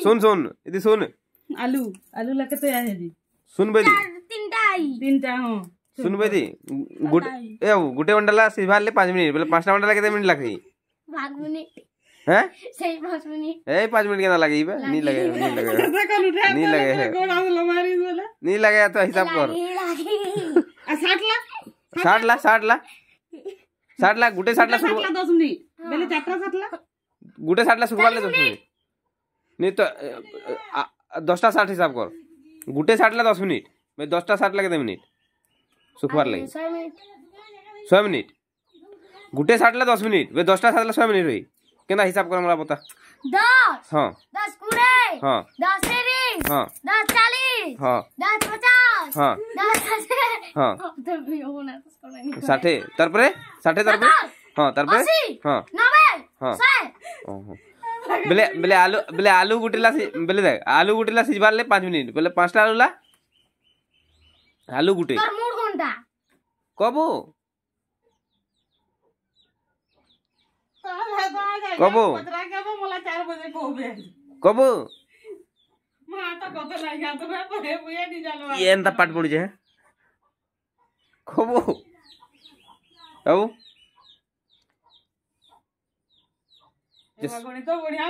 सुन सुन इदी सुन आलू आलू ला केते आए जी सुन बेदी तीनटा हां सुन बेदी गुटे अंडा सिझार ले 5 मिनिट बोले 5टा अंडा केते मिनिट लागई 5 मिनिट हैं सही 5 मिनिट 5 मिनिट केना लगई बे नहीं लगे नहीं लगे गोड़ा से मारी बोला नहीं लगे तो हिसाब कर आ 60 ला गुटे 60 ला 10 मिनिट बेले 4टा 60 ला गुटे 60 ला सुखवार ले 10 मिनिट नहीं तो 10टा 60 हिसाब कर गुटे 60 ला 10 मिनिट मैं 10टा 60 ला केते मिनिट सुखवार ले 100 मिनिट गुटे 60 ला 10 मिनिट वे 10टा 60 ला 100 मिनिट रही केना हिसाब कर हमरा बता 10 हां 10 कुड़े हां 10 30 हां 10 40 हां 10 50 हां 10 60 हां तो भी होना 60 तरपरे 60 तरपरे हां तरपरे हां 90 हां 100 ओहो बेले आलू गुटेला बेले देख आलू गुटेला सिझबार ले 5 मिनिट बेले 5टा आलू गुटे तोर मूड घंटा कबो कबो मला 4 बजे कहबे कबो मा आता कत लागा तो पे बुया नि जानो ये एंता पाट पड़ी जे कबो अब गणित बढ़िया